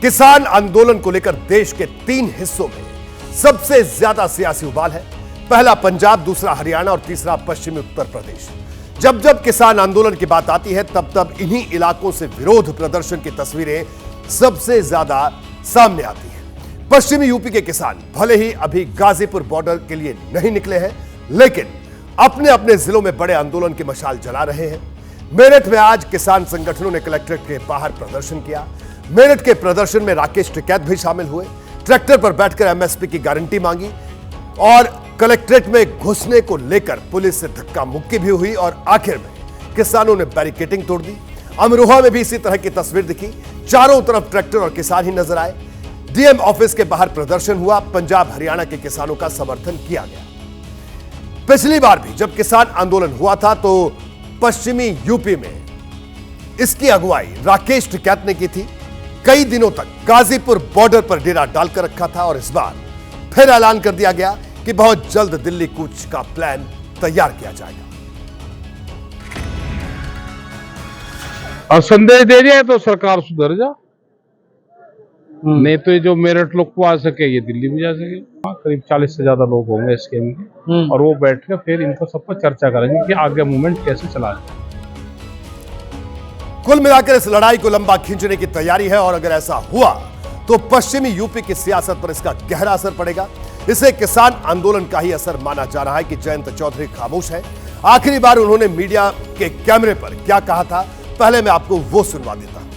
किसान आंदोलन को लेकर देश के 3 हिस्सों में सबसे ज्यादा सियासी उबाल है। पहला पंजाब, दूसरा हरियाणा और तीसरा पश्चिमी उत्तर प्रदेश। जब जब किसान आंदोलन की बात आती है तब तब इन्हीं इलाकों से विरोध प्रदर्शन की तस्वीरें सबसे ज्यादा सामने आती हैं। पश्चिमी यूपी के किसान भले ही अभी गाजीपुर बॉर्डर के लिए नहीं निकले हैं, लेकिन अपने अपने जिलों में बड़े आंदोलन की मशाल जला रहे हैं। मेरठ में आज किसान संगठनों ने कलेक्ट्रेट के बाहर प्रदर्शन किया। मेरठ के प्रदर्शन में राकेश टिकैत भी शामिल हुए। ट्रैक्टर पर बैठकर एमएसपी की गारंटी मांगी और कलेक्ट्रेट में घुसने को लेकर पुलिस से धक्का मुक्की भी हुई और आखिर में किसानों ने बैरिकेडिंग तोड़ दी। अमरोहा में भी इसी तरह की तस्वीर दिखी। चारों तरफ ट्रैक्टर और किसान ही नजर आए। डीएम ऑफिस के बाहर प्रदर्शन हुआ। पंजाब हरियाणा के किसानों का समर्थन किया गया। पिछली बार भी जब किसान आंदोलन हुआ था तो पश्चिमी यूपी में इसकी अगुवाई राकेश टिकैत ने की थी। कई दिनों तक गाजीपुर बॉर्डर पर डेरा डालकर रखा था और इस बार फिर ऐलान कर दिया गया कि बहुत जल्द दिल्ली कूच का प्लान तैयार किया जाएगा। और संदेश दे दिया तो सरकार सुधर जा, नहीं तो जो मेरठ लोग को आ सके ये दिल्ली में जा सके। करीब 40 से ज्यादा लोग होंगे इसके में और वो बैठ के फिर इनको सब पर चर्चा करेंगे कि आगे मूवमेंट कैसे चला जाए। कुल मिलाकर इस लड़ाई को लंबा खींचने की तैयारी है और अगर ऐसा हुआ तो पश्चिमी यूपी की सियासत पर इसका गहरा असर पड़ेगा। इसे किसान आंदोलन का ही असर माना जा रहा है कि जयंत चौधरी खामोश है। आखिरी बार उन्होंने मीडिया के कैमरे पर क्या कहा था, पहले मैं आपको वो सुनवा देता हूं।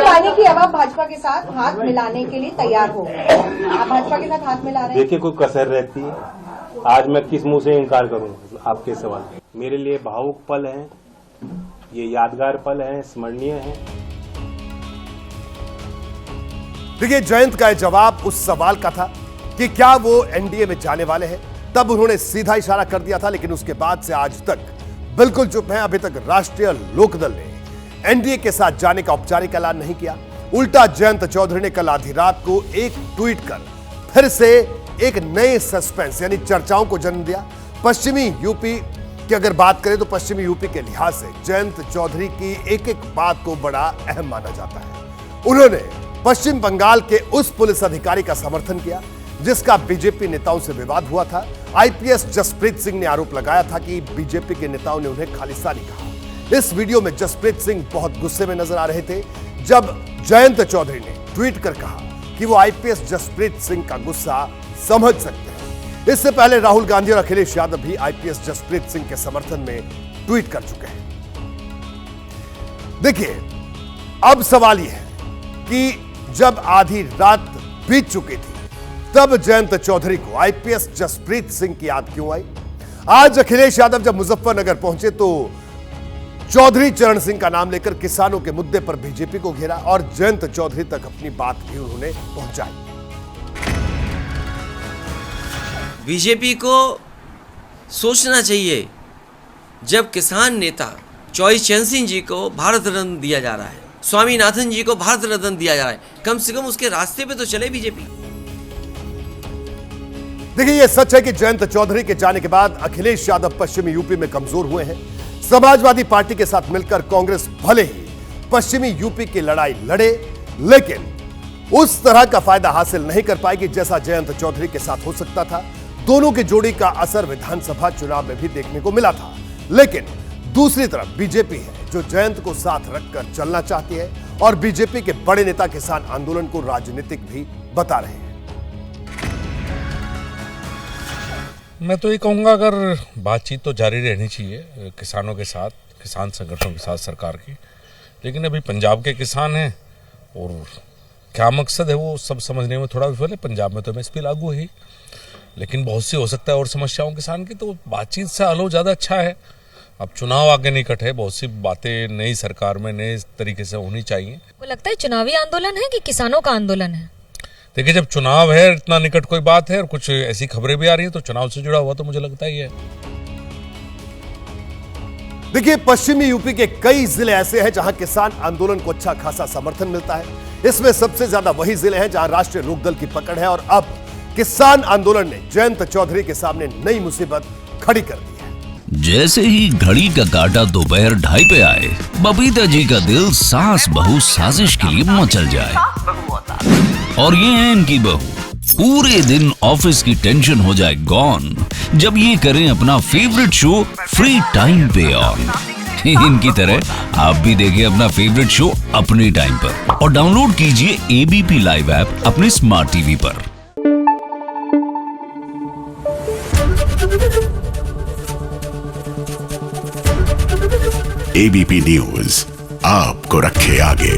पाने की अब आप भाजपा के साथ हाथ मिलाने के लिए तैयार हो, आप भाजपा के साथ हाथ मिला रहे हैं। देखिए कोई कसर रहती है, आज मैं किस मुंह से इनकार करूं आपके सवाल। मेरे लिए भावुक पल हैं, ये यादगार पल हैं, स्मरणीय हैं। देखिए जयंत का जवाब उस सवाल का था कि क्या वो एनडीए में जाने वाले हैं। तब उन्होंने सीधा इशारा कर दिया था, लेकिन उसके बाद से आज तक बिल्कुल चुप हैं। अभी तक राष्ट्रीय लोकदल ने एनडीए के साथ जाने का औपचारिक ऐलान नहीं किया। उल्टा जयंत चौधरी ने कल आधी रात को एक ट्वीट कर फिर से एक नए सस्पेंस यानी चर्चाओं को जन्म दिया। पश्चिमी यूपी की अगर बात करें तो पश्चिमी यूपी के लिहाज से जयंत चौधरी की एक एक बात को बड़ा अहम माना जाता है। उन्होंने पश्चिम बंगाल के उस पुलिस अधिकारी का समर्थन किया जिसका बीजेपी नेताओं से विवाद हुआ था। आईपीएस जसप्रीत सिंह ने आरोप लगाया था कि बीजेपी के नेताओं ने उन्हें खालिस्तानी कहा। इस वीडियो में जसप्रीत सिंह बहुत गुस्से में नजर आ रहे थे जब जयंत चौधरी ने ट्वीट कर कहा कि वो आईपीएस जसप्रीत सिंह का गुस्सा समझ सकते हैं। इससे पहले राहुल गांधी और अखिलेश यादव भी आईपीएस जसप्रीत सिंह के समर्थन में ट्वीट कर चुके हैं। देखिए अब सवाल यह है कि जब आधी रात बीत चुकी थी तब जयंत चौधरी को आईपीएस जसप्रीत सिंह की याद क्यों आई। आज अखिलेश यादव जब मुजफ्फरनगर पहुंचे तो चौधरी चरण सिंह का नाम लेकर किसानों के मुद्दे पर बीजेपी को घेरा और जयंत चौधरी तक अपनी बात भी उन्होंने पहुंचाई। बीजेपी को सोचना चाहिए, जब किसान नेता चौधरी चरण सिंह जी को भारत रत्न दिया जा रहा है, स्वामीनाथन जी को भारत रत्न दिया जा रहा है, कम से कम उसके रास्ते पे तो चले बीजेपी। देखिए यह सच है कि जयंत चौधरी के जाने के बाद अखिलेश यादव पश्चिमी यूपी में कमजोर हुए हैं। समाजवादी पार्टी के साथ मिलकर कांग्रेस भले ही पश्चिमी यूपी की लड़ाई लड़े, लेकिन उस तरह का फायदा हासिल नहीं कर पाएगी जैसा जयंत चौधरी के साथ हो सकता था। दोनों की जोड़ी का असर विधानसभा चुनाव में भी देखने को मिला था। लेकिन दूसरी तरफ बीजेपी है जो जयंत को साथ रखकर चलना चाहती है और बीजेपी के बड़े नेता किसान आंदोलन को राजनीतिक भी बता रहे हैं। मैं तो ये कहूँगा अगर बातचीत तो जारी रहनी चाहिए किसानों के साथ, किसान संगठनों के साथ सरकार की, लेकिन अभी पंजाब के किसान हैं और क्या मकसद है वो सब समझने में थोड़ा विफल है। पंजाब में तो एमएसपी लागू है, लेकिन बहुत सी हो सकता है और समस्याओं किसान की, तो बातचीत से हल हो ज़्यादा अच्छा है। अब चुनाव आगे निकट है, बहुत सी बातें नई सरकार में नए तरीके से होनी चाहिए। वो लगता है चुनावी आंदोलन है कि किसानों का आंदोलन है। देखिए जब चुनाव है, इतना निकट कोई बात है और कुछ ऐसी खबरें भी आ रही है तो चुनाव से जुड़ा हुआ तो मुझे लगता ही है। देखिए पश्चिमी यूपी के कई जिले ऐसे हैं जहां किसान आंदोलन को अच्छा खासा समर्थन मिलता है। इसमें सबसे ज्यादा वही जिले हैं जहां राष्ट्रीय लोकदल की पकड़ है और अब किसान आंदोलन ने जयंत चौधरी के सामने नई मुसीबत खड़ी कर दी है। जैसे ही घड़ी का काटा दोपहर 2:30 पे आए, बबीता जी का दिल सास बहू साजिश के लिए मचल जाए। और ये है इनकी बहू, पूरे दिन ऑफिस की टेंशन हो जाए गॉन जब ये करें अपना फेवरेट शो फ्री टाइम पे ऑन। इनकी तरह आप भी देखिए अपना फेवरेट शो अपने टाइम पर और डाउनलोड कीजिए एबीपी लाइव ऐप अपने स्मार्ट टीवी पर। एबीपी न्यूज आपको रखे आगे।